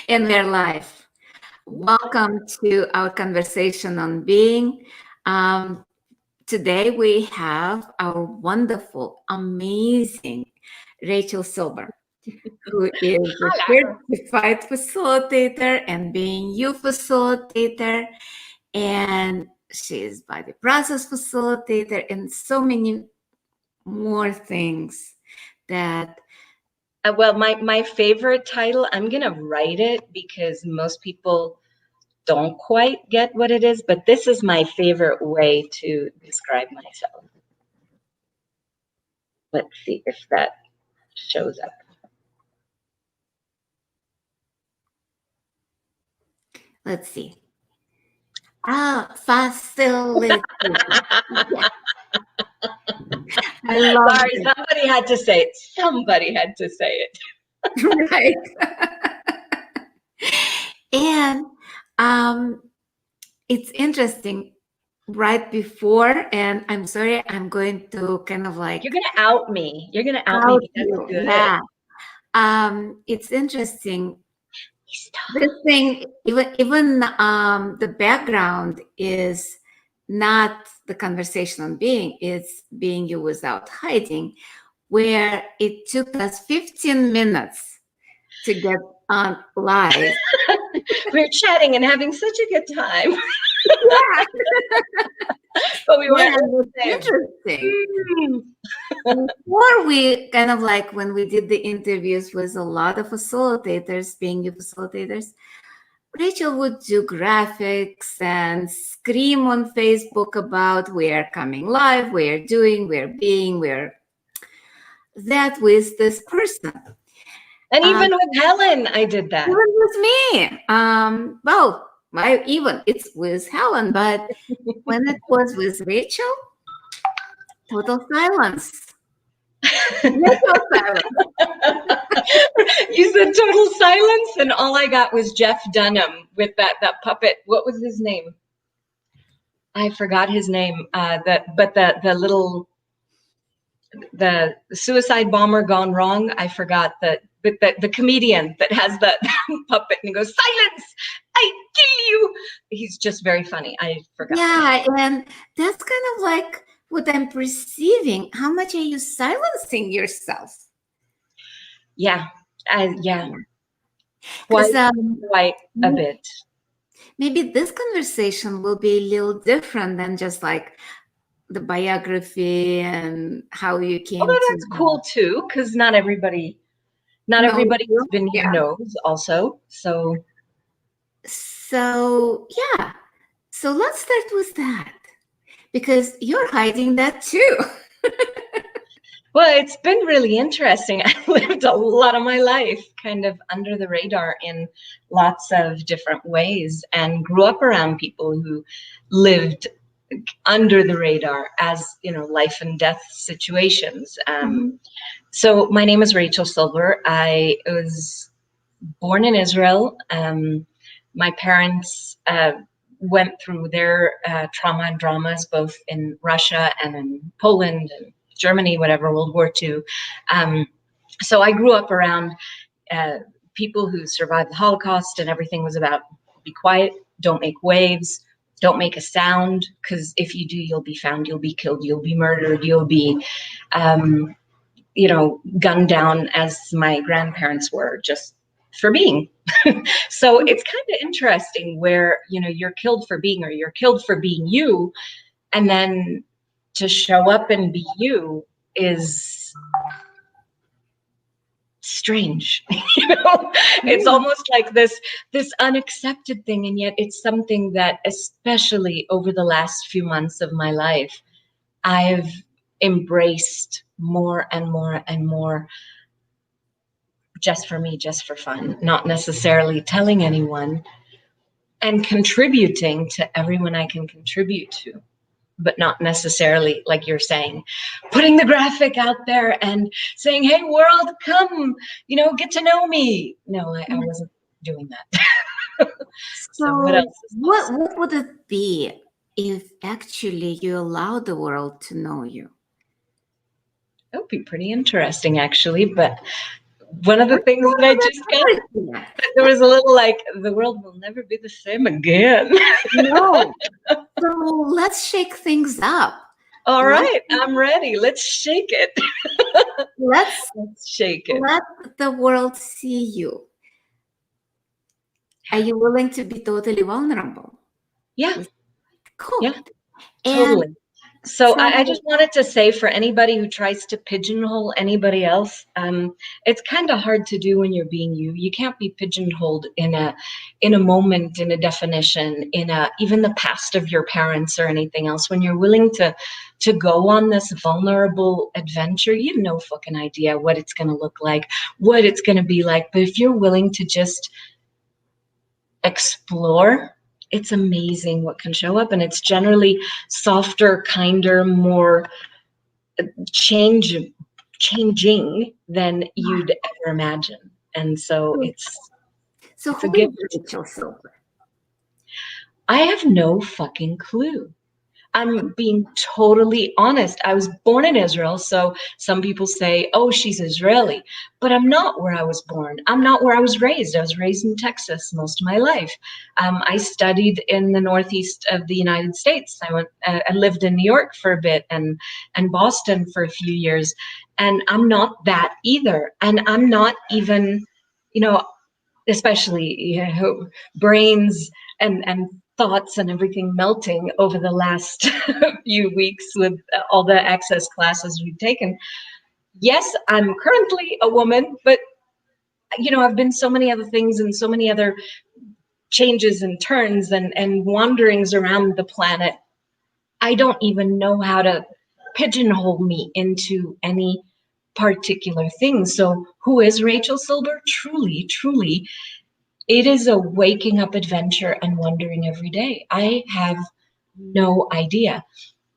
in their life. Welcome to our conversation on being. Today we have our wonderful, amazing Rachel Silber, who is a certified facilitator and being you facilitator, and she's body process facilitator, and so many more things that. Well, my favorite title, I'm going to write it because most people don't quite get what it is, but this is my favorite way to describe myself. Let's see if that shows up. Let's see. Facilitator. I love Sorry, it. somebody had to say it. Somebody had to say it. Right. And it's interesting. Right before, and I'm sorry, I'm going to kind of like. You're going to out me. You're going to out me. That's good. Yeah. It's interesting. This thing, even the background is not the conversation on being, it's being you without hiding, where it took us 15 minutes to get on live. We were chatting and having such a good time. Yeah. But we were interesting. Before we kind of like when we did the interviews with a lot of facilitators, being you facilitators, Rachel would do graphics and scream on Facebook about we're coming live, we're doing, we're being, we're that with this person. And even with Helen, I did that. Even with me. Well, it's with Helen, but when it was with Rachel, total silence. Total silence. You said total silence, and all I got was Jeff Dunham with that puppet. What was his name? I forgot his name. The suicide bomber gone wrong. I forgot the comedian that has the puppet and he goes, silence, I kill you. He's just very funny. I forgot. Yeah, and that's kind of like what I'm perceiving. How much are you silencing yourself? Yeah, quite a bit. Maybe this conversation will be a little different than just like the biography and how you came. Although that's cool too, because not everybody who's been here knows also. So yeah. So let's start with that, because you're hiding that too. Well, it's been really interesting. I lived a lot of my life kind of under the radar in lots of different ways and grew up around people who lived under the radar as, life and death situations. So my name is Rachel Silber. I was born in Israel. My parents went through their trauma and dramas, both in Russia and in Poland and Germany, whatever, World War II. So I grew up around people who survived the Holocaust, and everything was about be quiet, don't make waves, don't make a sound, because if you do, you'll be found, you'll be killed, you'll be murdered, you'll be, gunned down, as my grandparents were, just for being. So it's kind of interesting where, you're killed for being, or you're killed for being you, and then to show up and be you is strange. It's almost like this unaccepted thing, and yet it's something that, especially over the last few months of my life, I've embraced more and more and more, just for me, just for fun, not necessarily telling anyone, and contributing to everyone I can contribute to, but not necessarily, like you're saying, putting the graphic out there and saying, hey, world, come, get to know me. No, I wasn't doing that. So what else? What would it be if actually you allow the world to know you? That would be pretty interesting, actually. But one of the things that I just got, there was a little like, the world will never be the same again. No. So let's shake things up. All right, I'm ready. Let's shake it. Let's shake it. Let the world see you. Are you willing to be totally vulnerable? Yeah. Cool. Yeah, totally. And so I just wanted to say, for anybody who tries to pigeonhole anybody else, it's kind of hard to do when you're being you. You can't be pigeonholed in a moment, in a definition, in even the past of your parents or anything else. When you're willing to go on this vulnerable adventure, you have no fucking idea what it's going to look like, what it's going to be like. But if you're willing to just explore, it's amazing what can show up. And it's generally softer, kinder, more changing than you'd ever imagine. And so it's so it's a who gift. is Rachel Silber? I have no fucking clue. I'm being totally honest. I was born in Israel, so some people say, oh, she's Israeli, but I'm not where I was born. I'm not where I was raised. I was raised in Texas most of my life. I studied in the Northeast of the United States. I lived in New York for a bit and Boston for a few years, and I'm not that either. And I'm not even, especially brains and thoughts and everything melting over the last few weeks with all the access classes we've taken. Yes, I'm currently a woman, but I've been so many other things and so many other changes and turns and wanderings around the planet. I don't even know how to pigeonhole me into any particular thing. So who is Rachel Silber? Truly, truly, it is a waking up adventure and wondering every day. I have no idea.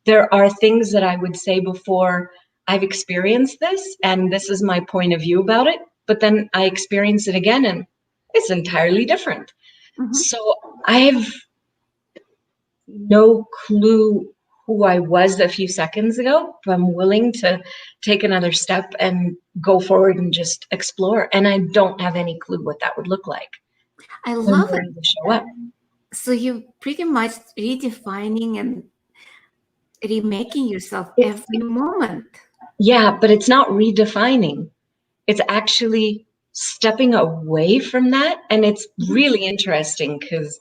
There are things that I would say before I've experienced this, and this is my point of view about it, but then I experience it again and it's entirely different. Mm-hmm. So I have no clue who I was a few seconds ago, but I'm willing to take another step and go forward and just explore. And I don't have any clue what that would look like. I love it. To show up. So you pretty much redefining and remaking yourself every moment. Yeah, but it's not redefining. It's actually stepping away from that. And it's really interesting because,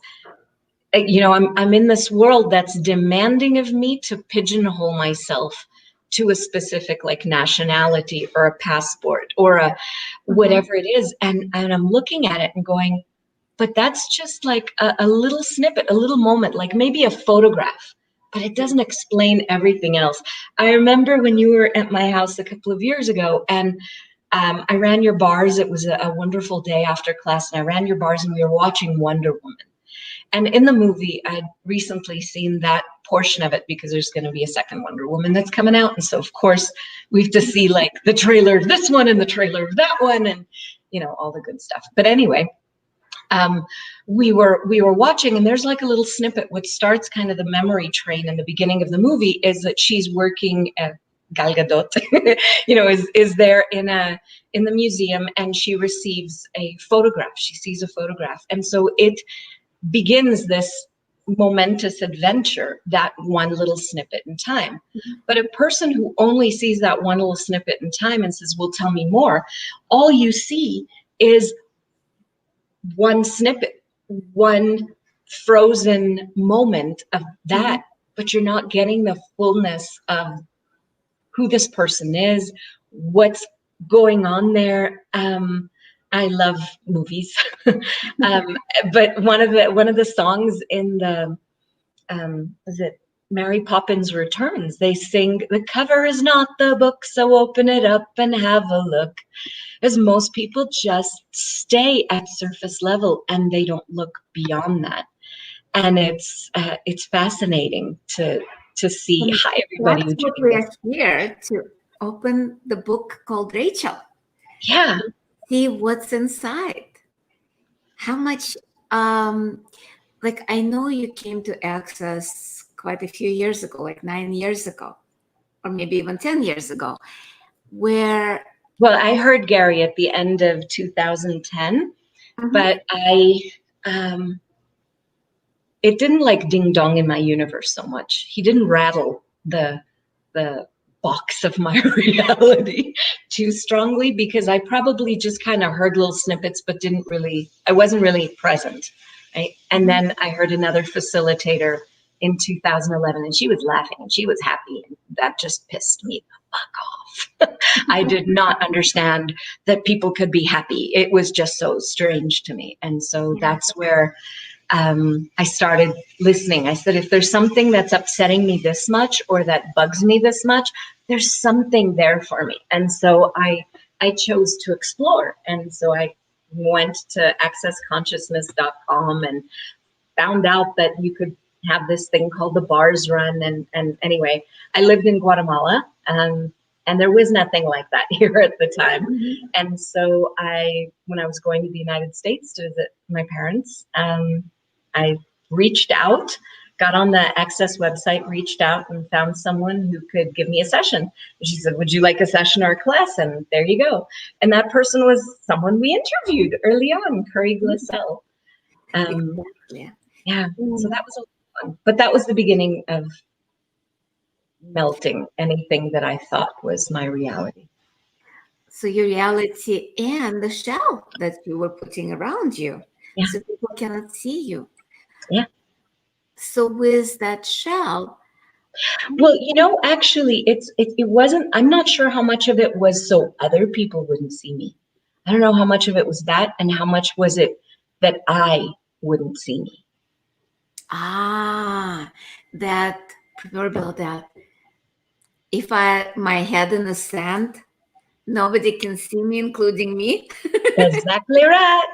I'm in this world that's demanding of me to pigeonhole myself to a specific nationality or a passport or a whatever it is. And I'm looking at it and going, but that's just like a little snippet, a little moment, like maybe a photograph, but it doesn't explain everything else. I remember when you were at my house a couple of years ago and I ran your bars. It was a wonderful day after class and I ran your bars and we were watching Wonder Woman. And in the movie, I'd recently seen that portion of it because there's going to be a second Wonder Woman that's coming out. And so, of course, we have to see the trailer of this one and the trailer of that one and, all the good stuff. But anyway, we were watching and there's a little snippet which starts kind of the memory train in the beginning of the movie is that she's working at Gal Gadot, is there in the museum and she receives a photograph. She sees a photograph. And so it begins this momentous adventure, that one little snippet in time. But a person who only sees that one little snippet in time and says, well, tell me more, all you see is one snippet, one frozen moment of that, but you're not getting the fullness of who this person is, what's going on there. I love movies, but one of the songs in the is it Mary Poppins Returns? They sing, "The cover is not the book, so open it up and have a look." As most people just stay at surface level and they don't look beyond that, and it's fascinating to see. Hi, everybody. That's what we are here to open the book called Rachel. Yeah. See what's inside. How much, I know you came to Access quite a few years ago, 9 years ago, or maybe even 10 years ago, where Well, I heard Gary at the end of 2010, but it didn't like ding dong in my universe so much. He didn't rattle the box of my reality too strongly, because I probably just kind of heard little snippets, but I wasn't really present. Right? And then I heard another facilitator in 2011, and she was laughing and she was happy. And that just pissed me the fuck off. I did not understand that people could be happy. It was just so strange to me. And so that's where I started listening. I said, if there's something that's upsetting me this much or that bugs me this much, there's something there for me. And so I chose to explore. And so I went to accessconsciousness.com and found out that you could have this thing called the bars run. And anyway, I lived in Guatemala, and there was nothing like that here at the time. And so when I was going to the United States to visit my parents, I reached out, got on the Access website, reached out and found someone who could give me a session. And she said, would you like a session or a class? And there you go. And that person was someone we interviewed early on, Curry Glissell. Yeah, so that was a fun. But that was the beginning of melting anything that I thought was my reality. So your reality and the shell that you were putting around you, so people cannot see you. Yeah. So with that shell. Well, actually, it wasn't. I'm not sure how much of it was so other people wouldn't see me. I don't know how much of it was that, and how much was it that I wouldn't see me. That proverbial that if my head in the sand, nobody can see me, including me. Exactly right.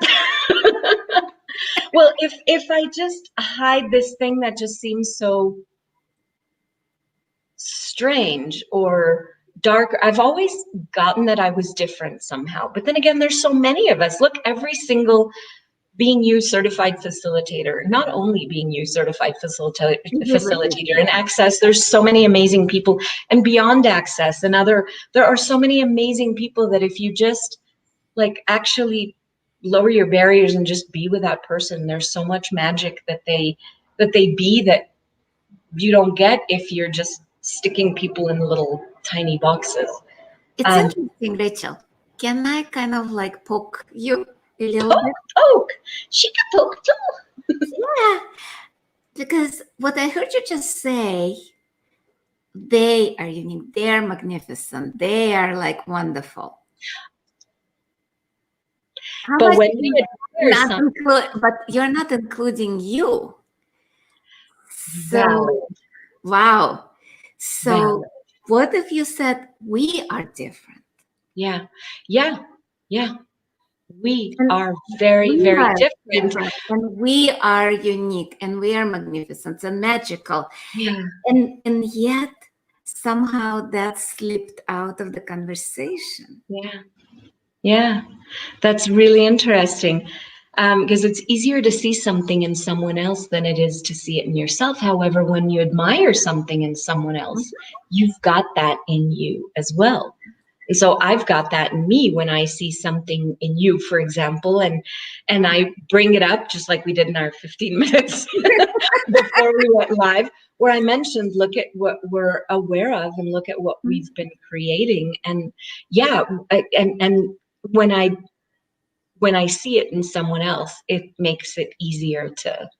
Well, if I just hide this thing that just seems so strange or dark, I've always gotten that I was different somehow. But then again, there's so many of us. Look, every single Being You certified facilitator, not only Being You certified facilitator in Access, there's so many amazing people, and beyond Access and there are so many amazing people that if you just like actually lower your barriers and just be with that person, there's so much magic that they be that you don't get if you're just sticking people in little tiny boxes. It's interesting, Rachel. Can I kind of like poke you a little bit? Poke. She can poke too. Yeah. Because what I heard you just say, they are unique, they are magnificent, they are like wonderful. But when we but you're not including you. So, valid. Wow. So valid. What if you said we are different? Yeah. We are very different. And we are unique, and we are magnificent and magical. Yeah. And yet somehow that slipped out of the conversation. Yeah. That's really interesting. Because it's easier to see something in someone else than it is to see it in yourself. However, when you admire something in someone else, you've got that in you as well. So I've got that in me when I see something in you, for example, and I bring it up just like we did in our 15 minutes before we went live, where I mentioned, look at what we're aware of and look at what we've been creating. And and when I see it in someone else, it makes it easier to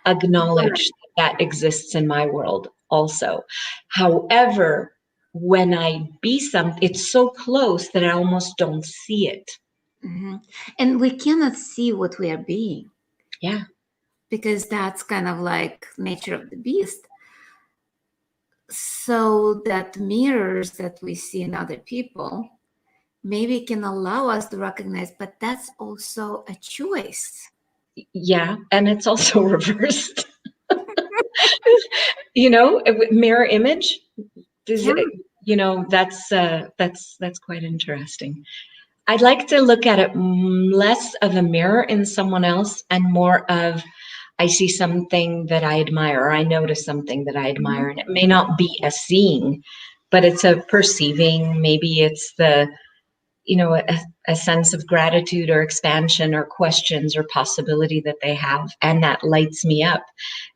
acknowledge that exists in my world also. However, when I be something, it's so close that I almost don't see it. And we cannot see what we are being. Yeah. Because that's kind of like nature of the beast. So that mirrors that we see in other people maybe can allow us to recognize, but that's also a choice. Yeah, and it's also reversed. Mirror image. That's quite interesting. I'd like to look at it less of a mirror in someone else and more of, I see something that I admire, or I notice something that I admire, and it may not be a seeing, but it's a perceiving. Maybe it's the you know, a sense of gratitude or expansion or questions or possibility that they have, and that lights me up.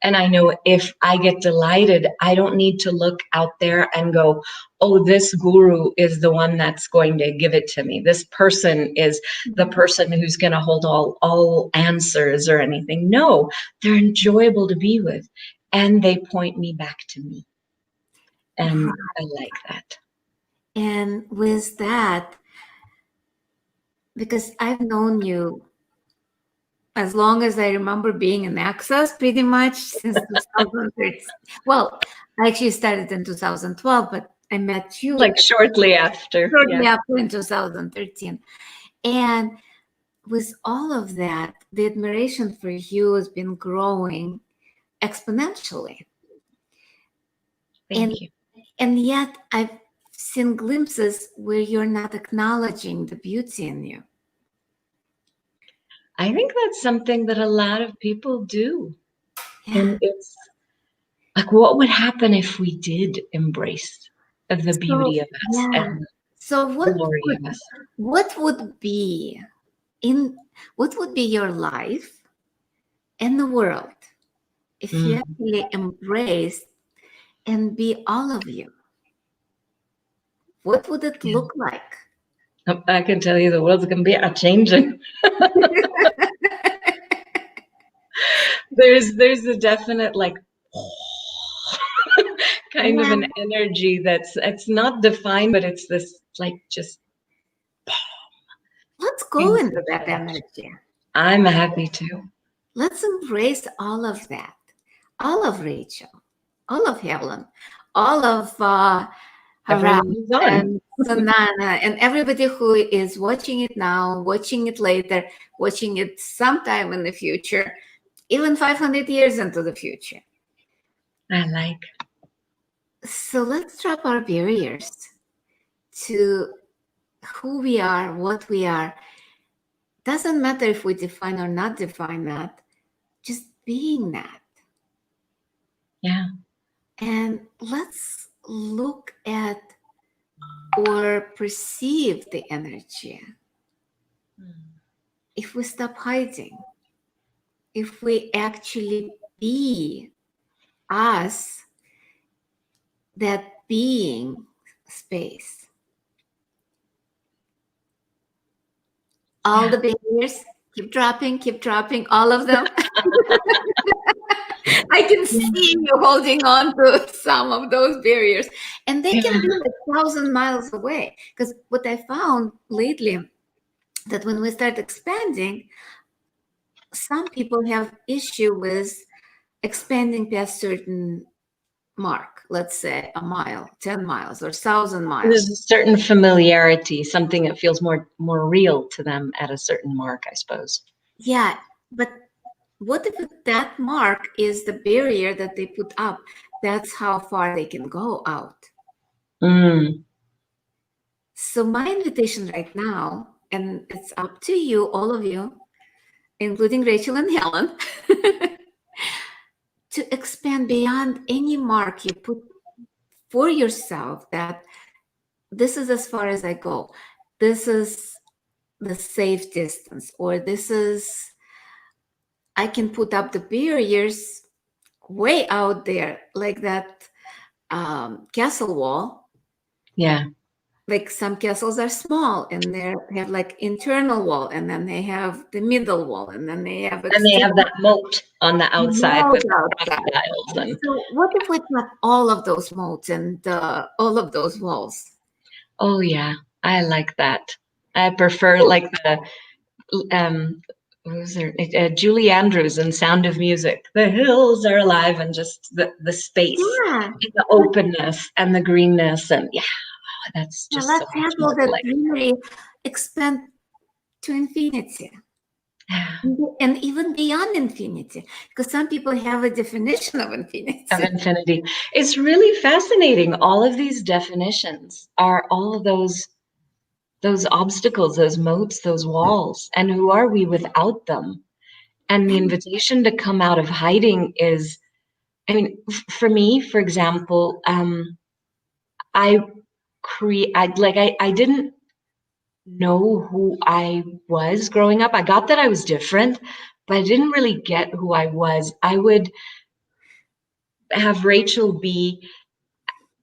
And I know if I get delighted, I don't need to look out there and go, oh, this guru is the one that's going to give it to me. This person is the person who's going to hold all answers or anything. No, they're enjoyable to be with, and they point me back to me. And I like that. And with that, because I've known you as long as I remember being in Access, pretty much since 2013. Well, I actually started in 2012, but I met you like shortly after. After in 2013. And with all of that, the admiration for you has been growing exponentially. Thank you. And yet I've seen glimpses where you're not acknowledging the beauty in you. I think that's something that a lot of people do. Yeah. And it's like, what would happen if we did embrace the beauty of us and the glory of us? What would be your life and the world if you actually embraced and be all of you? What would it look like? I can tell you the world's going to be a-changing. There's a definite like kind of an energy it's not defined, but it's this like just. Let's go into that energy. I'm happy to. Let's embrace all of that. All of Rachel, all of Helen, all of Haram and Sanana, and everybody who is watching it now, watching it later, watching it sometime in the future, even 500 years into the future. I like. So let's drop our barriers to who we are, what we are. Doesn't matter if we define or not define that, just being that. Yeah. And let's look at or perceive the energy. If we stop hiding, if we actually be us, that being space. All the barriers, keep dropping, all of them. I can see you holding on to some of those barriers, and they can be like 1,000 miles away. Because what I found lately, that when we start expanding, some people have issue with expanding past certain mark, let's say a mile, 10 miles, or 1,000 miles. There's a certain familiarity, something that feels more real to them at a certain mark, I suppose. Yeah, but what if that mark is the barrier that they put up? That's how far they can go out. So my invitation right now, and it's up to you, all of you, including Rachel and Helen, to expand beyond any mark you put for yourself, that this is as far as I go. This is the safe distance, or this is, I can put up the barriers way out there, like that castle wall. Yeah. Like some castles are small and they have like internal wall, and then they have the middle wall, and then they have that moat on the outside with crocodiles. So what if we got all of those moats and all of those walls? Oh yeah, I like that. I prefer like the who's there? Julie Andrews in Sound of Music. The hills are alive, and just the space, and the openness, and the greenness, and that's just let's handle that greenery, expand to infinity. And even beyond infinity, because some people have a definition of infinity. It's really fascinating. All of these definitions are all of those obstacles, those moats, those walls, and who are we without them? And the invitation to come out of hiding is, I mean, for me, for example, I didn't know who I was growing up. I got that I was different, but I didn't really get who I was. I would have Rachel be,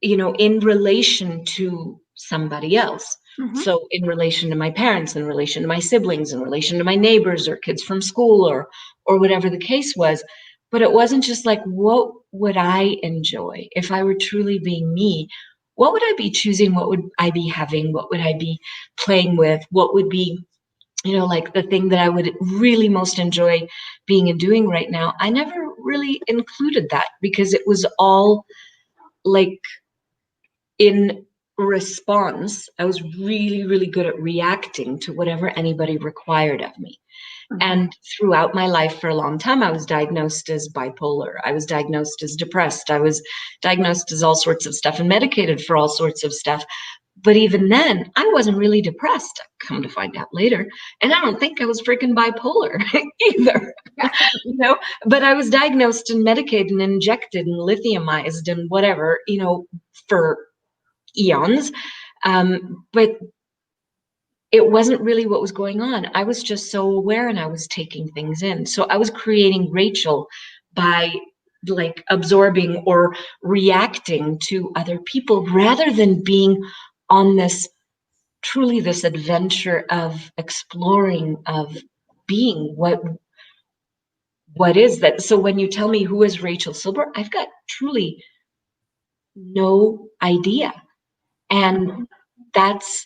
in relation to somebody else. Mm-hmm. So in relation to my parents, in relation to my siblings, in relation to my neighbors or kids from school or whatever the case was. But it wasn't just like, what would I enjoy if I were truly being me? What would I be choosing? What would I be having? What would I be playing with? What would be, like the thing that I would really most enjoy being and doing right now? I never really included that because it was all like in response. I was really, really good at reacting to whatever anybody required of me. Mm-hmm. And throughout my life for a long time, I was diagnosed as bipolar. I was diagnosed as depressed. I was diagnosed as all sorts of stuff and medicated for all sorts of stuff. But even then, I wasn't really depressed, come to find out later. And I don't think I was freaking bipolar either, but I was diagnosed and medicated and injected and lithiumized and whatever, for eons. But it wasn't really what was going on. I was just so aware and I was taking things in. So I was creating Rachel by like absorbing or reacting to other people rather than being on this adventure of exploring, of being what is that. So when you tell me who is Rachel Silber, I've got truly no idea. And that's,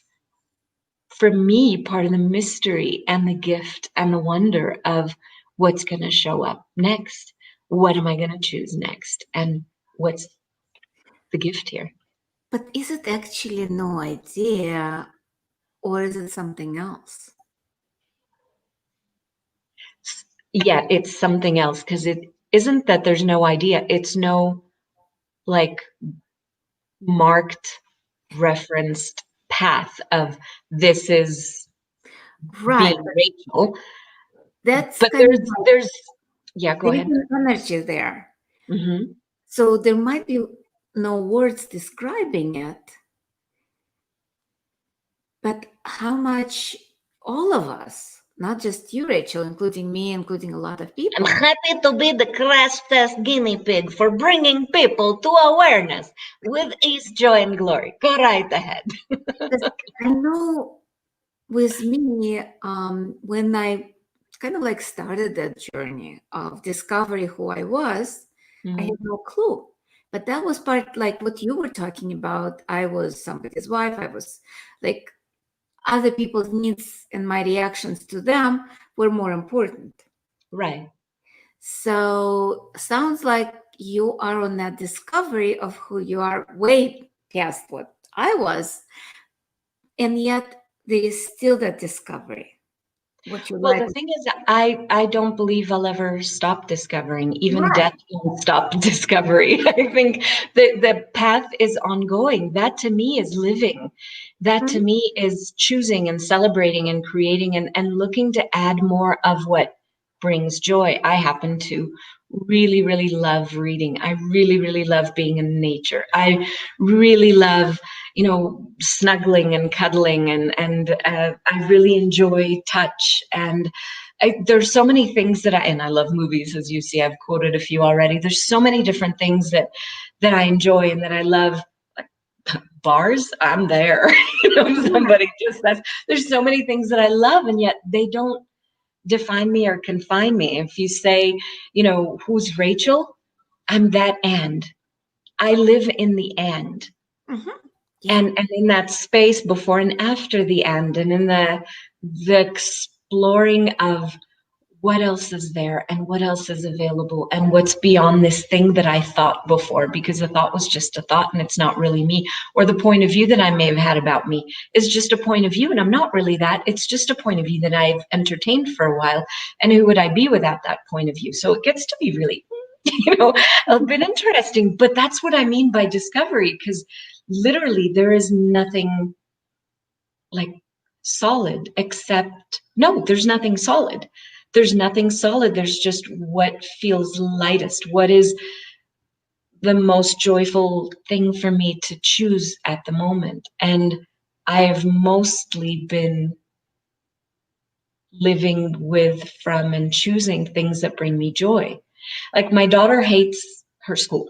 for me, part of the mystery and the gift and the wonder of what's going to show up next. What am I going to choose next? And what's the gift here? But is it actually no idea, or is it something else? Yeah, it's something else, because it isn't that there's no idea. It's no like marked, referenced path of this is Right. being Rachel. That's But kind of there's yeah, go there is ahead. an energy there. Mm-hmm. So there might be no words describing it, but how much all of us, not just you, Rachel, including me, including a lot of people. I'm happy to be the crash test guinea pig for bringing people to awareness with ease, joy, and glory. Go right ahead. I know with me, when I kind of like started that journey of discovery who I was, I had no clue. But that was part like what you were talking about. I was somebody's wife. I was like other people's needs and my reactions to them were more important. Right. So sounds like you are on that discovery of who you are way past what I was. And yet there is still that discovery. What you Well, like. the thing is, I don't believe I'll ever stop discovering. Even Right. death won't stop discovery. I think the path is ongoing. That to me is living. That to me is choosing and celebrating and creating and looking to add more of what brings joy. I happen to really, really love reading. I really, really love being in nature. I really love, snuggling and cuddling, and I really enjoy touch. And there's so many things and I love movies, as you see. I've quoted a few already. There's so many different things that I enjoy and that I love. Bars, I'm there. Somebody just says there's so many things that I love, and yet they don't define me or confine me. If you say, who's Rachel? I'm that and. I live in the and. Mm-hmm. Yeah. And in that space before and after the and, and in the exploring of what else is there and what else is available and what's beyond this thing that I thought before, because the thought was just a thought and it's not really me, or the point of view that I may have had about me is just a point of view and I'm not really that. It's just a point of view that I've entertained for a while, and who would I be without that point of view? So it gets to be really a bit interesting. But that's what I mean by discovery, because literally there is nothing like solid except there's nothing solid. There's nothing solid. There's just what feels lightest, what is the most joyful thing for me to choose at the moment. And I've mostly been living with, from, and choosing things that bring me joy. Like my daughter hates her school.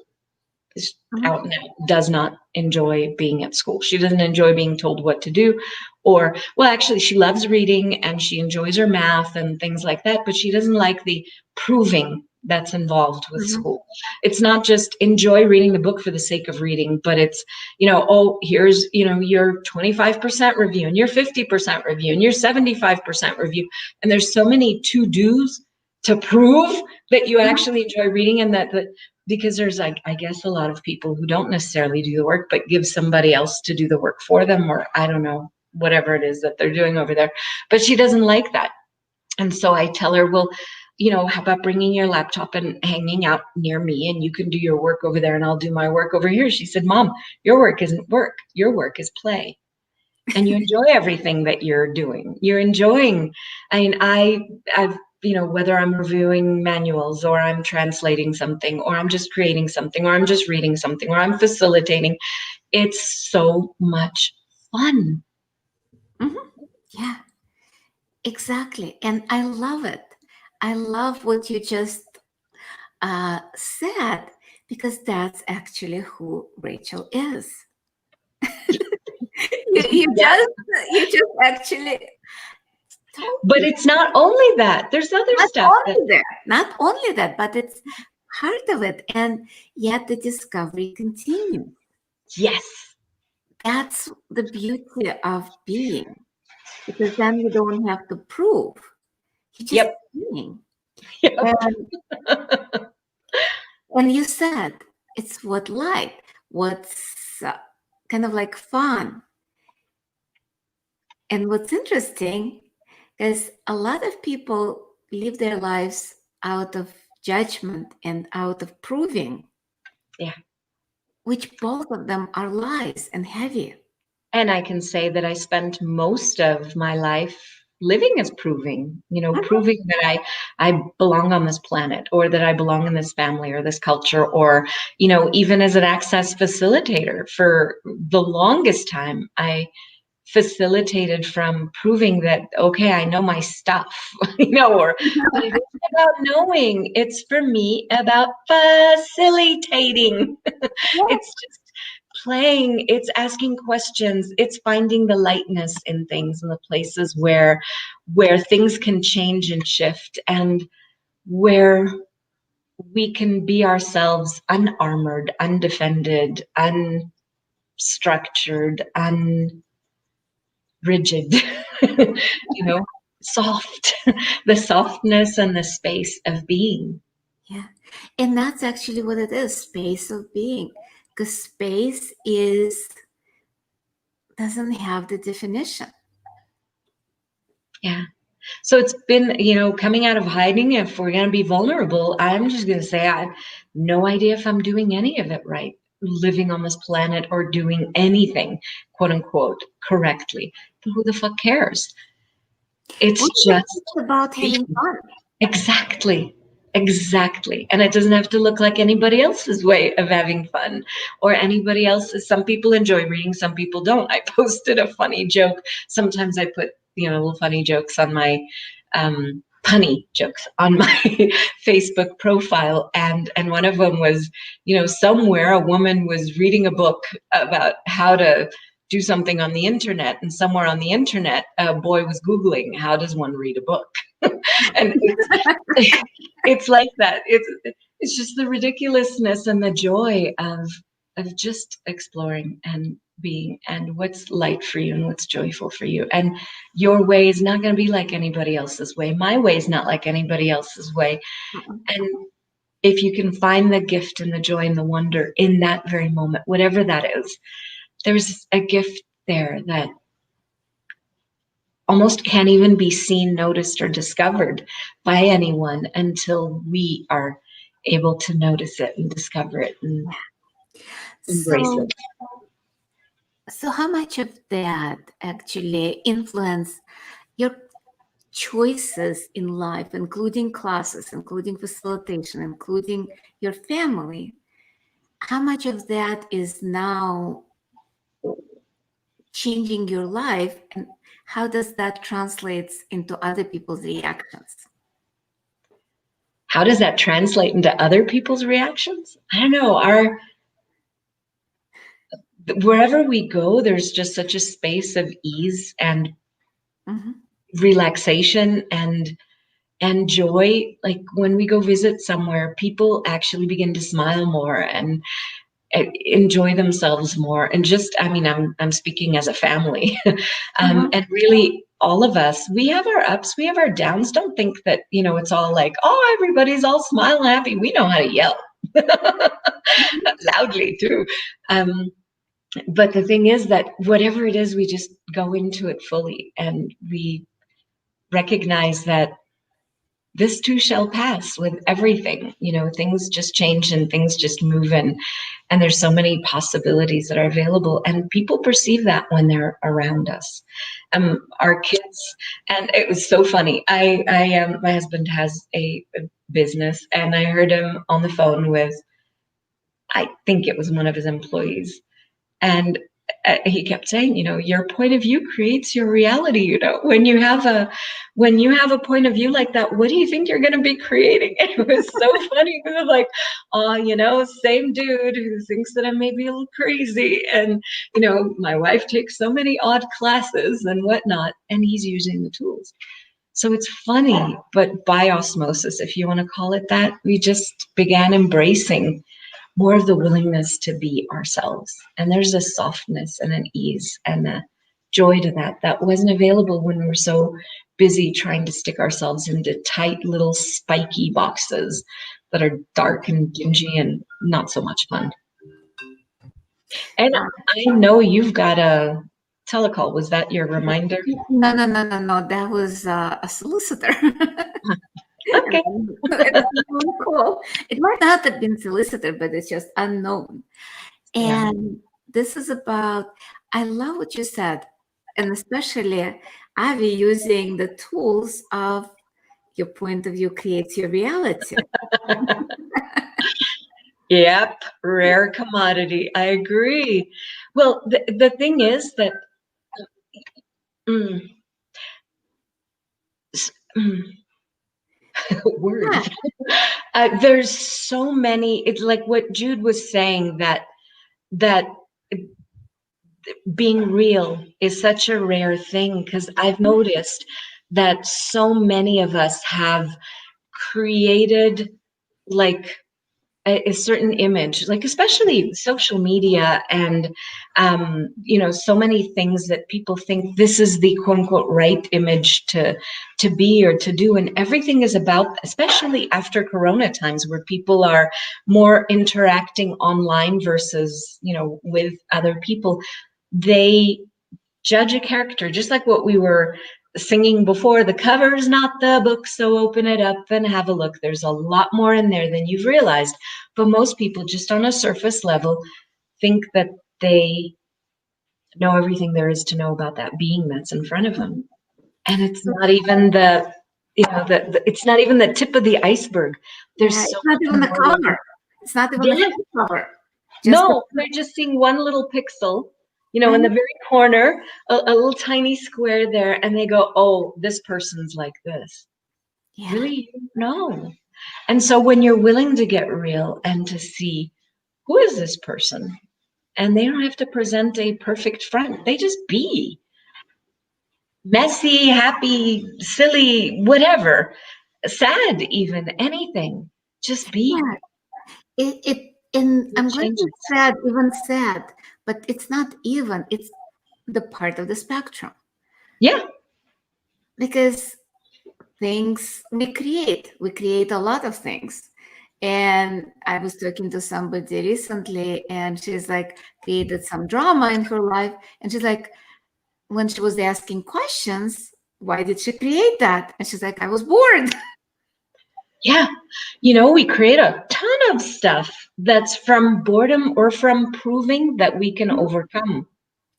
Is out and out, does not enjoy being at school. She doesn't enjoy being told what to do, or, well, actually, she loves reading and she enjoys her math and things like that, but she doesn't like the proving that's involved with school. It's not just enjoy reading the book for the sake of reading, but it's, oh, here's, your 25% review and your 50% review and your 75% review. And there's so many to-dos to prove that you actually enjoy reading, and that because there's, I guess, a lot of people who don't necessarily do the work, but give somebody else to do the work for them, or I don't know, whatever it is that they're doing over there. But she doesn't like that. And so I tell her, well, how about bringing your laptop and hanging out near me, and you can do your work over there and I'll do my work over here. She said, Mom, your work isn't work. Your work is play. And you enjoy everything that you're doing. You're enjoying, I've whether I'm reviewing manuals, or I'm translating something, or I'm just creating something, or I'm just reading something, or I'm facilitating, it's so much fun. Yeah, exactly. And I love it. I love what you just said, because that's actually who Rachel is. you just actually told But me. it's not only that. There's other stuff. Not only that, but it's part of it. And yet the discovery continues. Yes. That's the beauty of being, because then you don't have to prove. You're just being. Yep. And you said it's what's kind of like fun. And what's interesting is a lot of people live their lives out of judgment and out of proving. Yeah. Which both of them are lies and heavy. And I can say that I spent most of my life living as proving, proving that I belong on this planet, or that I belong in this family or this culture, or, even as an access facilitator for the longest time, I facilitated from proving that, okay, I know my stuff, but it isn't about knowing. It's, for me, about facilitating. It's just playing, it's asking questions, it's finding the lightness in things, in the places where things can change and shift, and where we can be ourselves, unarmored, undefended, unstructured, rigid, soft, the softness and the space of being. Yeah. And that's actually what it is, space of being. Because space doesn't have the definition. Yeah. So it's been, coming out of hiding, if we're going to be vulnerable, I'm just going to say I have no idea if I'm doing any of it right, living on this planet, or doing anything, quote unquote, correctly. But who the fuck cares? It's just about having fun. Exactly. And it doesn't have to look like anybody else's way of having fun, or anybody else's. Some people enjoy reading, some people don't. I posted a funny joke. Sometimes I put, little funny jokes on my, punny jokes on my Facebook profile. And one of them was, somewhere a woman was reading a book about how to do something on the internet, and somewhere on the internet, a boy was Googling, how does one read a book? And it's like that. It's just the ridiculousness and the joy of just exploring and being, and what's light for you and what's joyful for you. And your way is not going to be like anybody else's way. My way is not like anybody else's way. And if you can find the gift and the joy and the wonder in that very moment, whatever that is, there's a gift there that almost can't even be seen, noticed, or discovered by anyone until we are able to notice it and discover it and embrace it. So how much of that actually influence your choices in life, including classes, including facilitation, including your family? How much of that is now changing your life, and how does that translate into other people's reactions? How does that translate into other people's reactions? I don't know. Wherever we go, there's just such a space of ease and relaxation and joy. Like when we go visit somewhere, people actually begin to smile more and enjoy themselves more. And just, I mean, I'm speaking as a family. And really all of us, we have our ups, we have our downs. Don't think that, you know, it's all like, oh, everybody's all smile and happy. We know how to yell loudly too. But the thing is that whatever it is, we just go into it fully, and we recognize that this too shall pass with everything. You know, things just change and things just move, and there's so many possibilities that are available, and people perceive that when they're around us. Our kids, and it was so funny. My husband has a business, and I heard him on the phone with, I think it was one of his employees. And he kept saying, you know, your point of view creates your reality. You know, when you have a point of view like that, what do you think you're going to be creating? And it was so funny. It was like, oh, you know, same dude who thinks that I may be a little crazy. And, you know, my wife takes so many odd classes and whatnot, and he's using the tools. So it's funny, but by osmosis, if you want to call it that, we just began embracing more of the willingness to be ourselves. And there's a softness and an ease and a joy to that wasn't available when we were so busy trying to stick ourselves into tight little spiky boxes that are dark and dingy and not so much fun. And I know you've got a telecall. Was that your reminder? No. That was a solicitor. Okay. It's really cool. It might not have been solicitor, but it's just unknown. And this is about, I love what you said, and especially Avi using the tools of your point of view creates your reality. Yep, rare commodity. I agree. Well, the thing is that words. There's so many. It's like what Jude was saying, that being real is such a rare thing, because I've noticed that so many of us have created like a certain image, like especially social media and you know, so many things that people think this is the quote unquote right image to be or to do, and everything is about, especially after Corona times where people are more interacting online versus, you know, with other people. They judge a character just like what we were singing before. The cover is not the book, so open it up and have a look. There's a lot more in there than you've realized. But most people, just on a surface level, think that they know everything there is to know about that being that's in front of them. And it's not even the, you know, it's not even the tip of the iceberg. There's so it's not even the cover. It's not even the cover. No, they're just seeing one little pixel, you know, in the very corner, a little tiny square there, and they go, oh, this person's like this. Yeah. Really? No. And so when you're willing to get real and to see, who is this person? And they don't have to present a perfect front. They just be messy, happy, silly, whatever, sad, even, anything. Just be. Yeah. And I'm going to say even sad, but it's not even. It's the part of the spectrum. Yeah. Because things we create a lot of things. And I was talking to somebody recently, and she's like created some drama in her life. And she's like, when she was asking questions, why did she create that? And she's like, I was bored. Yeah. You know, we create a ton of stuff that's from boredom or from proving that we can overcome.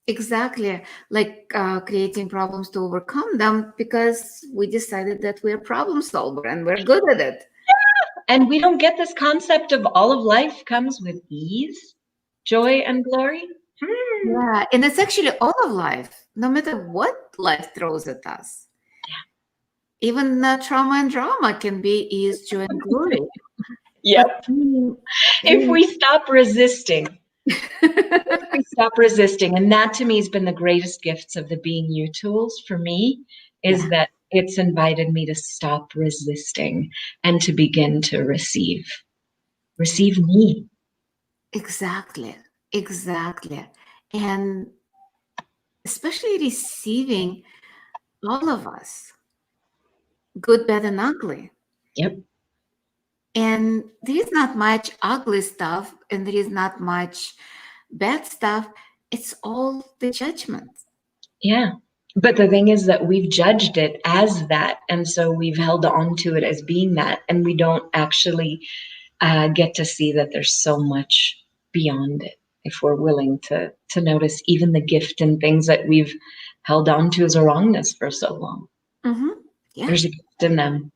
Exactly. Like creating problems to overcome them because we decided that we're problem solver and we're good at it. Yeah. And we don't get this concept of all of life comes with ease, joy, and glory. Yeah, and it's actually all of life, no matter what life throws at us. Even trauma and drama can be ease, joy, and glory. Yep. If we stop resisting. If we stop resisting. And that to me has been the greatest gifts of the Being You tools for me, is that it's invited me to stop resisting and to begin to receive. Receive me. Exactly. And especially receiving all of us, good, bad, and ugly. Yep. And there is not much ugly stuff and there is not much bad stuff. It's all the judgment. Yeah. But the thing is that we've judged it as that. And so we've held on to it as being that. And we don't actually get to see that there's so much beyond it if we're willing to notice even the gift and things that we've held on to as a wrongness for so long. Yeah. There's a gift in them.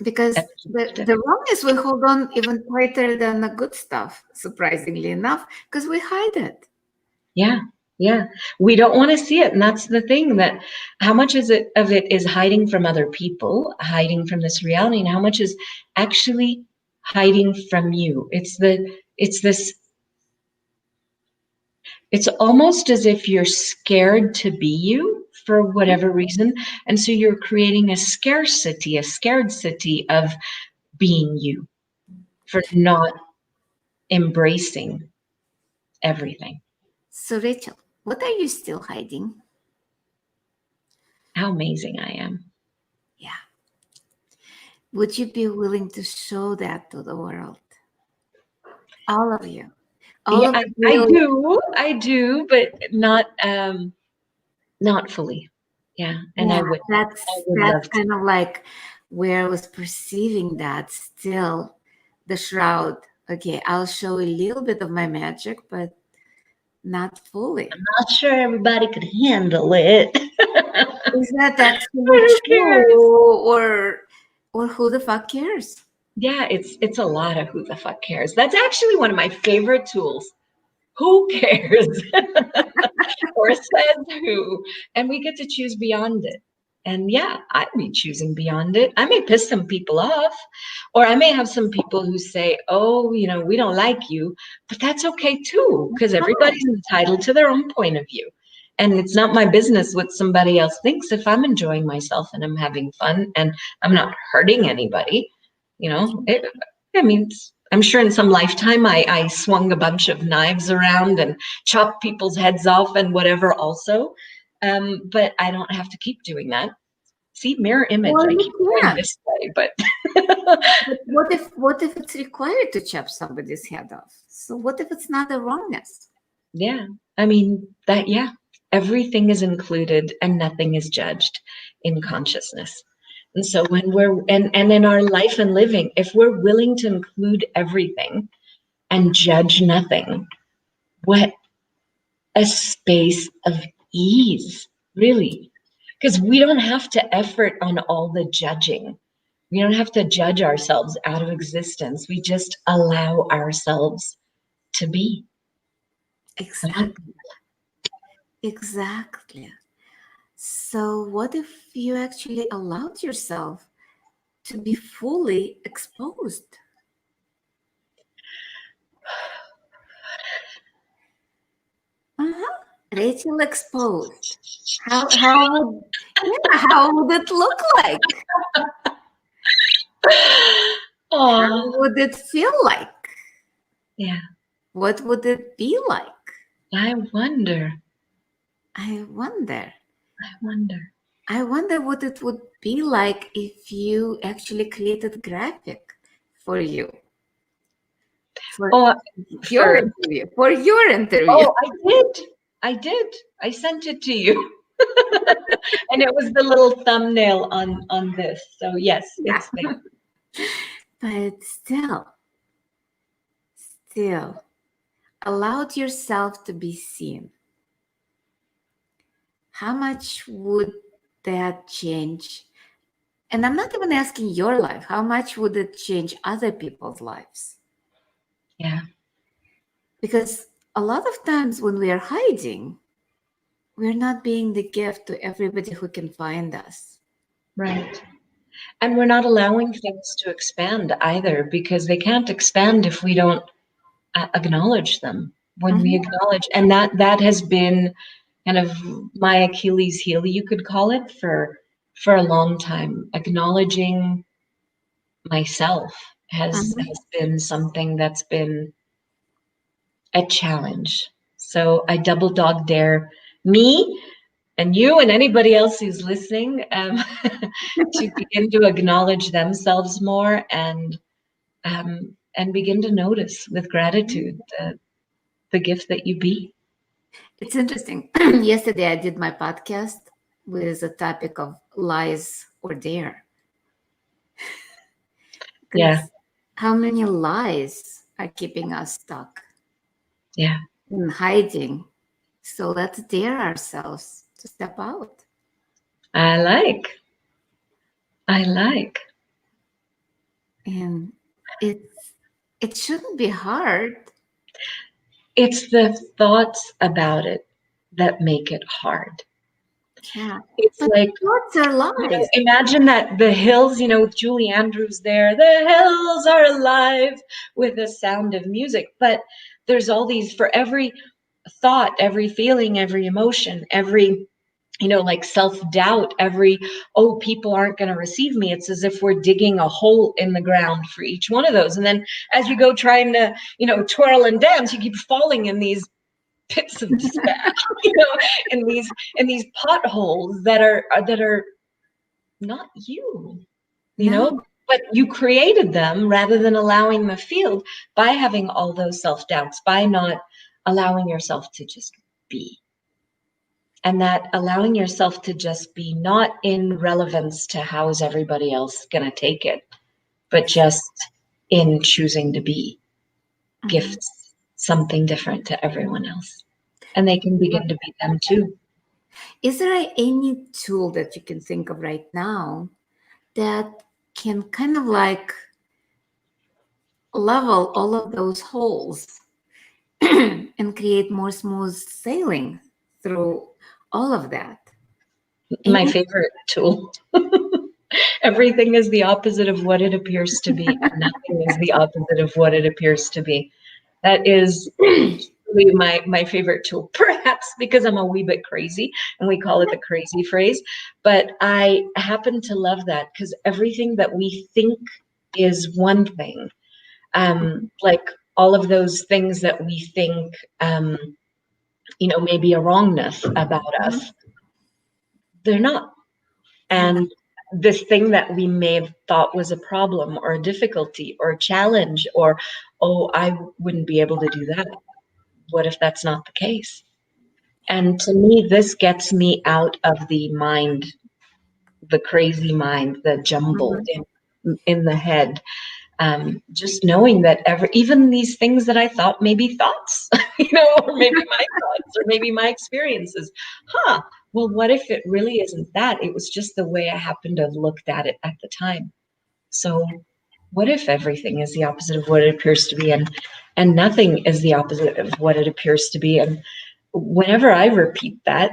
Because the wrongness we hold on even tighter than the good stuff, surprisingly enough, because we hide it. Yeah. Yeah. We don't want to see it. And that's the thing, that how much of it is hiding from other people, hiding from this reality, and how much is actually hiding from you. It's almost as if you're scared to be you for whatever reason. And so you're creating a scarcity of being you, for not embracing everything. So, Rachel, what are you still hiding? How amazing I am. Yeah. Would you be willing to show that to the world? All of you. I do, but not fully. Yeah. And yeah, I would that's love to. kind of like where I was perceiving that still the shroud. Okay, I'll show a little bit of my magic, but not fully. I'm not sure everybody could handle it. Is that actually true, or who the fuck cares? Yeah, it's a lot of who the fuck cares. That's actually one of my favorite tools. Who cares? Or says who? And we get to choose beyond it. And yeah, I'd be choosing beyond it. I may piss some people off, or I may have some people who say, oh, we don't like you, but that's okay too, because everybody's entitled to their own point of view. And it's not my business what somebody else thinks if I'm enjoying myself and I'm having fun and I'm not hurting anybody. I'm sure in some lifetime I swung a bunch of knives around and chopped people's heads off and whatever also. But I don't have to keep doing that. See, mirror image. Well, I keep going this way, but what if it's required to chop somebody's head off? So what if it's not a wrongness? Yeah. I mean, everything is included and nothing is judged in consciousness. And so when we're and in our life and living, if we're willing to include everything and judge nothing, what a space of ease, really. Because we don't have to effort on all the judging. We don't have to judge ourselves out of existence. We just allow ourselves to be. Exactly. So what if you actually allowed yourself to be fully exposed? Rachel exposed. How would it look like? How would it feel like? Yeah. What would it be like? I wonder what it would be like if you actually created graphic for you. For your interview. Oh, I did. I sent it to you. And it was the little thumbnail on this. So yes, it's there. But still, allowed yourself to be seen. How much would that change? And I'm not even asking your life. How much would it change other people's lives? Yeah. Because a lot of times when we are hiding, we're not being the gift to everybody who can find us. Right. And we're not allowing things to expand either, because they can't expand if we don't acknowledge them. When we acknowledge, and that has been kind of my Achilles heel, you could call it, for a long time. Acknowledging myself has been something that's been a challenge. So I double dog dare me and you and anybody else who's listening to begin to acknowledge themselves more, and begin to notice with gratitude the gift that you be. It's interesting. Yesterday I did my podcast with the topic of lies or dare. Yeah. How many lies are keeping us stuck? Yeah. And hiding. So let's dare ourselves to step out. I like. And it shouldn't be hard. It's the thoughts about it that make it hard. Yeah. It's but like, thoughts are lies. Imagine that the hills, with Julie Andrews there, the hills are alive with the sound of music. But there's all these, for every thought, every feeling, every emotion, every, like self-doubt, every, oh, people aren't going to receive me. It's as if we're digging a hole in the ground for each one of those. And then as you go trying to, twirl and dance, you keep falling in these pits of despair, in these potholes that are not you, but you created them rather than allowing the field by having all those self-doubts, by not allowing yourself to just be. And that allowing yourself to just be, not in relevance to how is everybody else going to take it, but just in choosing to be, gifts something different to everyone else. And they can begin to be them too. Is there any tool that you can think of right now that can kind of like level all of those holes and create more smooth sailing through all of that? My favorite tool. Everything is the opposite of what it appears to be, and nothing is the opposite of what it appears to be. That is really my favorite tool, perhaps because I'm a wee bit crazy and we call it the crazy phrase. But I happen to love that, because everything that we think is one thing, like all of those things that we think, maybe a wrongness about us, they're not. And this thing that we may have thought was a problem or a difficulty or a challenge, or, oh, I wouldn't be able to do that. What if that's not the case? And to me, this gets me out of the mind, the crazy mind, the jumble in the head. Just knowing that even these things that I thought maybe thoughts, or maybe my thoughts, or maybe my experiences, well, what if it really isn't that? It was just the way I happened to have looked at it at the time. So what if everything is the opposite of what it appears to be, and nothing is the opposite of what it appears to be? And whenever I repeat that,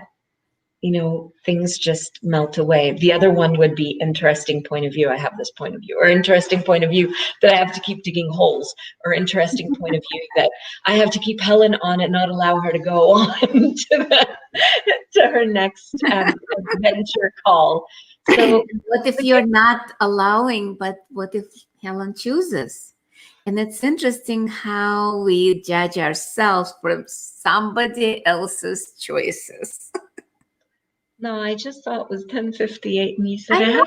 things just melt away. The other one would be interesting point of view. I have this point of view, or interesting point of view that I have to keep digging holes, or interesting point of view that I have to keep Helen on and not allow her to go on to her next adventure call. So what if you're not allowing, but what if Helen chooses? And it's interesting how we judge ourselves from somebody else's choices. No, I just thought it was 10:58, and you said I know.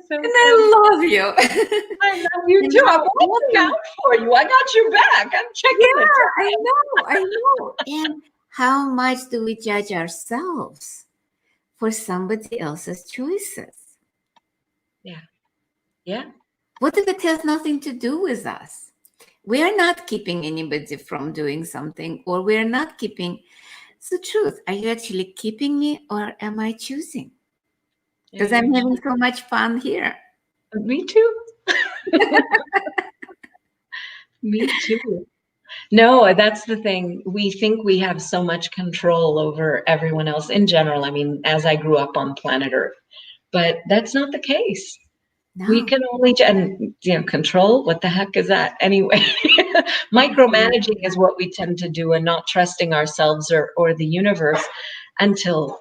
And I love you. I love you too. I'm looking out for you. I got your back. I'm checking it. I know. And how much do we judge ourselves for somebody else's choices? Yeah. What if it has nothing to do with us? We are not keeping anybody from doing something, or we are not keeping. It's the truth. Are you actually keeping me, or am I choosing? Because I'm having so much fun here. Me too. Me too. No, that's the thing. We think we have so much control over everyone else in general. I mean, as I grew up on planet Earth, but that's not the case. We No. can only, and control. What the heck is that anyway? Micromanaging is what we tend to do, and not trusting ourselves or the universe until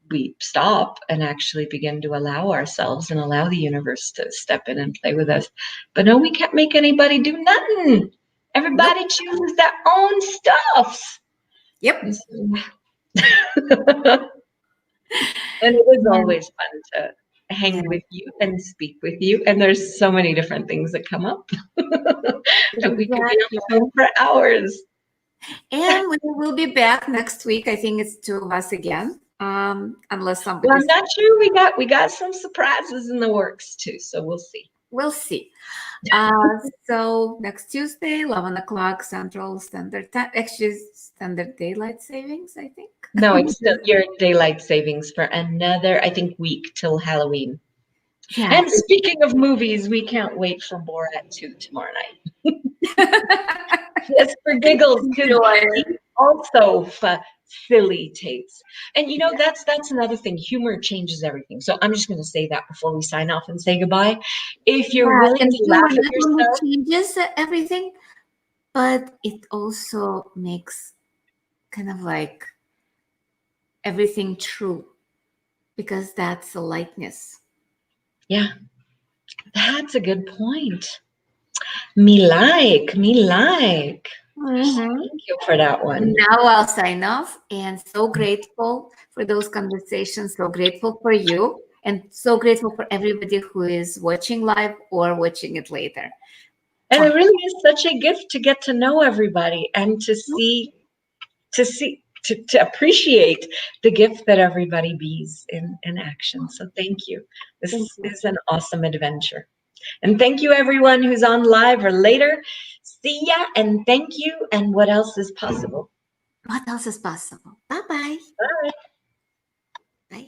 we stop and actually begin to allow ourselves and allow the universe to step in and play with us. But no, we can't make anybody do nothing. Everybody chooses their own stuff. Yep. And it is always fun to hang with you and speak with you. And there's so many different things that come up that we could be on the phone for hours. And we will be back next week. I think it's 2 of us again. Unless somebody. Well, I'm not sure. We got some surprises in the works too, so we'll see. We'll see. So next Tuesday, 11 o'clock Central Standard Time. Actually, Standard Daylight Savings, I think. No, it's still your daylight savings for another, I think, week till Halloween. Yeah. And speaking of movies, we can't wait for Borat 2 tomorrow night. Just for giggles, because also facilitates. And that's another thing. Humor changes everything. So I'm just going to say that before we sign off and say goodbye. If you're willing to laugh at yourself, changes everything, but it also makes kind of like everything true, because that's a lightness. Yeah, that's a good point. Me like. Thank you for that one. Now I'll sign off, and so grateful for those conversations, so grateful for you, and so grateful for everybody who is watching live or watching it later. And it really is such a gift to get to know everybody and to appreciate the gift that everybody bees in action. So thank you. This is an awesome adventure. And thank you, everyone who's on live or later. See ya, and thank you. And what else is possible? What else is possible? Bye-bye. Bye. Bye.